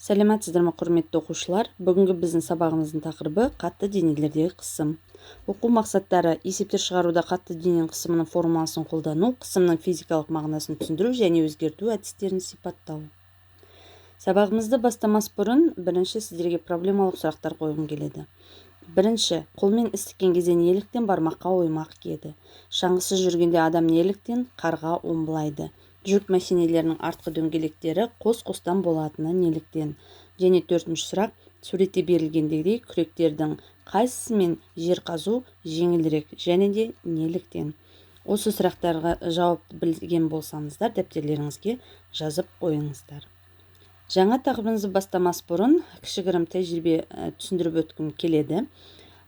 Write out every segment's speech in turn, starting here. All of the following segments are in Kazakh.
Сәлеметсіздер ме, құрметті оқушылар? Бүгінгі біздің сабағымыздың тақырыбы қатты денелердегі қысым. Оқу мақсаттары: есептер шығаруда қатты дененің қысымының формуласын қолдану, қысымның физикалық мағынасын түсіндіру және өзгерту әдістерін сипаттау. Сабағымызды бастамас бұрын бірінші сіздерге проблемалық сұрақтар қойғым келеді. Бірінші, қолмен іс тіккен кезде неліктен бармаққа оймақ киеді? Шаңғысыз жүргенде адам неліктен қарға омбылайды? Жүк мәшинелерінің артқы дөңгелектері қос-қостан болатыны неліктен? Және төртінші сұрақ, суретте берілгендегідей күректердің қайсысымен жер қазу жеңілірек және де неліктен? Осы сұрақтарға жауап білген болсаңыздар, дәптерлеріңізге жазып қойыңыздар. Жаңа тақырыбымызды бастамас бұрын кішігірім тәжірибе түсіндіріп өткім келеді.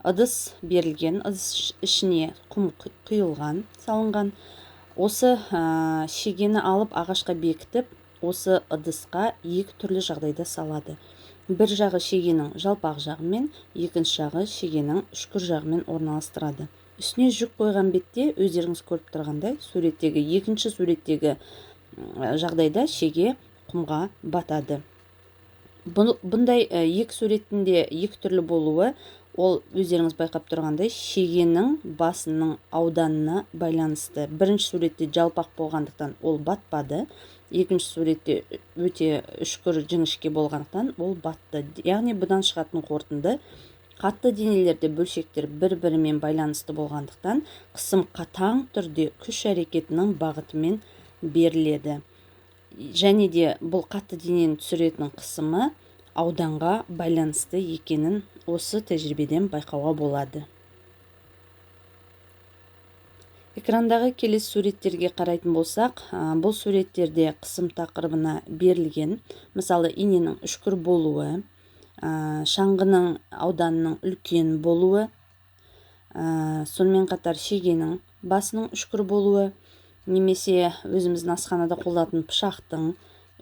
Ыдыс берілген, ыдыс ішіне құм құйылған, салынған. Осы шегені алып ағашқа бекітіп, осы ыдысқа екі түрлі жағдайда салады. Бір жағы шегенің жалпақ жағымен, екінші жағы шегенің үшкір жағымен орналастырады. Үстіне жүк қойған бетте өздеріңіз көріп тұрғандай, екінші суреттегі жағдайда шеге құмға батады. Бұндай екі суреттінде екі түрлі болуы, ол өздеріңіз байқап тұрғандай шегенің басының ауданына байланысты. Бірінші суретте жалпақ болғандықтан ол батпады, екінші суретте өте үшкір жіңішке болғандықтан ол батты. Яғни бұдан шығатын қорытынды: қатты денелерде бөлшектер бір-бірімен байланысты болғандықтан қысым қатаң түрде күш әрекетінің бағытымен беріледі. Және де бұл қатты денені түсіретін қысымы ауданға байланысты екенін осы тәжірибеден байқауға болады. Экрандағы келесі суреттерге қарайтын болсақ, бұл суреттерде қысым тақырыбына берілген, мысалы иненің үшкір болуы, шаңғының ауданының үлкен болуы, сонымен қатар шегенің басының үшкір болуы, немесе өзіміздің асханада қолданатын пышақтың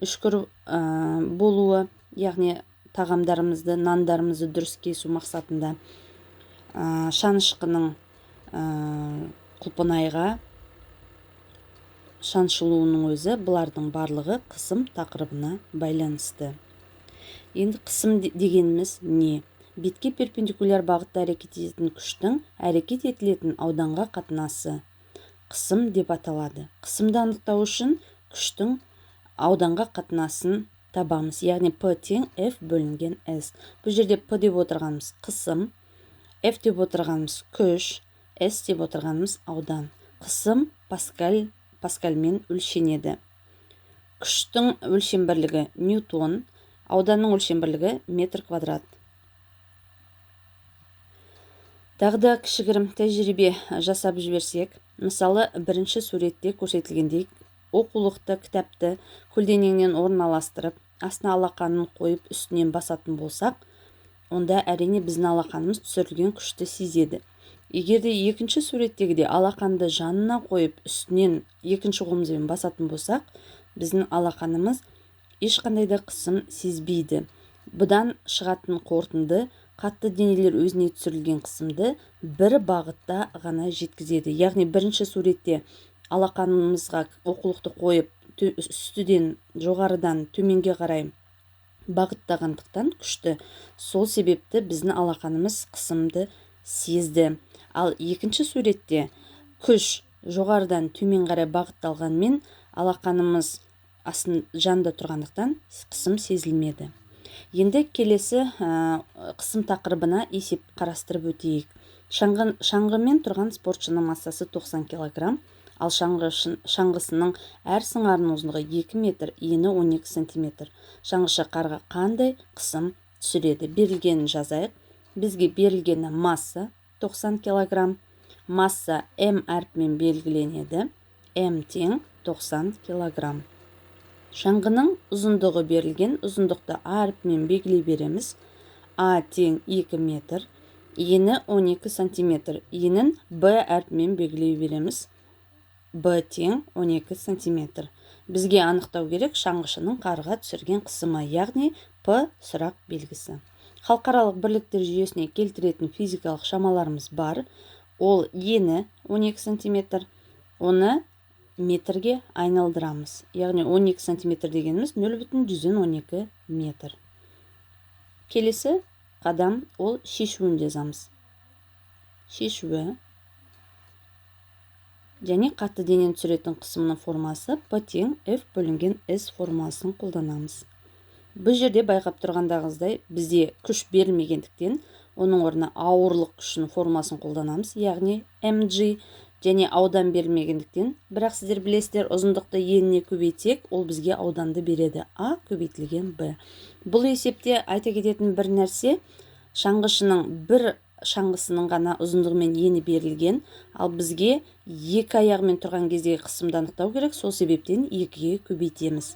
үшкір болуы, яғни тағамдарымызды, нандарымызды дұрыс кесу мақсатында, шанышқының құлпынайға шаншылуының өзі, бұлардың барлығы қысым тақырыбына байланысты. Енді қысым дегеніміз не? Бетке перпендикуляр бағытта әрекет ететін күштің әрекет етілетін ауданға қатынасы қысым деп аталады. Қысымды анықтау үшін күштің ауданға қатынасын табамыз, яғни P тең F бөлінген S. Бұл жерде P деп отырғанымыз қысым, F деп отырғанымыз күш, S деп отырғанымыз аудан. Қысым паскальмен өлшенеді. Күштің өлшем бірлігі ньютон, ауданның өлшем бірлігі метр квадрат. Тағы да кішігірім тәжірибе жасап жіберсек, мысалы бірінші суретте көрсетілгендей оқулықты, кітапты көлденеңнен орналастырып, астына алақанын қойып үстінен басатын болсақ, онда әрине біздің алақанымыз түсірілген күшті сезеді. Егер де екінші суреттегідей алақанды жанына қойып үстінен екінші қолымызбен басатын болсақ, біздің алақанымыз ешқандай да қысым сезбейді. Бұдан шығатын қорытынды: қатты денелер өзіне түсірілген қысымды бір бағытта ғана жеткізеді. Яғни бірінші суретте алақанымызға оқулықты қойып, үстіден жоғарыдан төменге қарай бағыттағандықтан күшті, сол себепті біздің алақанымыз қысымды сезді. Ал екінші суретте күш жоғарыдан төмен қарай бағытталғанмен алақанымыз жанында тұрғандықтан қысым сезілмеді. Енді келесі қысым тақырыбына есеп қарастырып өтейік. Шаңғымен тұрған спортшының массасы 90 кг, ал шаңғысының әр сыңарының ұзындығы 2 метр, ені 12 см. Шаңғышы қарға қандай қысым түсіреді? Берілгенін жазайық. Бізге берілгені масса 90 кг. Масса М әрпімен белгіленеді. М тең 90 кг. Шаңғының ұзындығы берілген, ұзындықты А әрпімен белгілей береміз. А тең 2 метр, ені 12 см. Енін Б әрпімен белгілей береміз. Б тең 12 см. Бізге анықтау керек шаңғышының қарға түсірген қысымы, яғни П сұрақ белгісі. Халықаралық бірліктер жүйесіне келтіретін физикалық шамаларымыз бар. Ол ені 12 см, оны метрге айналдырамыз. Яғни 12 см дегеніміз 0,12 метр. Келесі қадам ол шешуін жазамыз. Шешуі. Және қатты денені түсіретін қысымның формасы P тең F бөлінген S формуласын қолданамыз. Бұл жерде байқап тұрғандағыздай бізде күш берілмегендіктен, оның орнына ауырлық күшінің формуласын қолданамыз, яғни mg, және аудан берілмегендіктен, бірақ сіздер білесіздер, ұзындықты еніне көбейтсек, ол бізге ауданды береді, А көбейтілген Б. Бұл есепте айта кететін бір нәрсе, шаңғышының бір шаңғысының ғана ұзындығымен ені берілген, ал бізге екі аяғымен тұрған кездегі қысымды анықтау керек, сол себептен 2-ге көбейтеміз.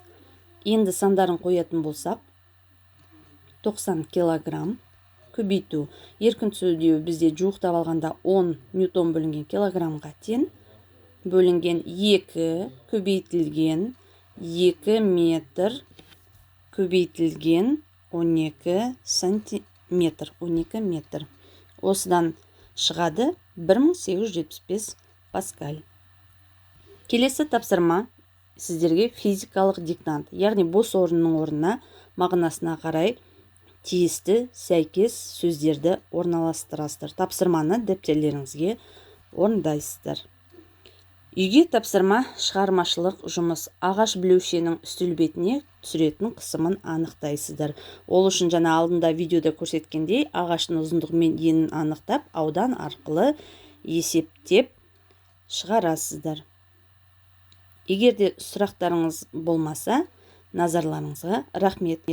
Енді сандарын қоятын болсақ, 90 килограмм көбейту. Еркін түсудеу бізде жуықтап алғанда 10 ньютон бөлінген килограммға тең, бөлінген 2 көбейтілген 2 метр көбейтілген 12 сантиметр. 12 метр. Осыдан шығады 1875 паскаль. Келесі тапсырма сіздерге физикалық диктант, яғни бос орынның орнына мағынасына қарай тиісті сәйкес сөздерді орналастырасыздар. Тапсырманы дәптерлеріңізге орындайсыздар. Үйге тапсырма шығармашылық жұмыс. Ағаш білеушенің үстел бетіне түсіретін қысымын анықтайсыздар. Ол үшін жаңа алдында видеода көрсеткендей, ағаштың ұзындығы мен енін анықтап, аудан арқылы есептеп шығарасыздар. Егер де сұрақтарыңыз болмаса, назарларыңызға рахмет.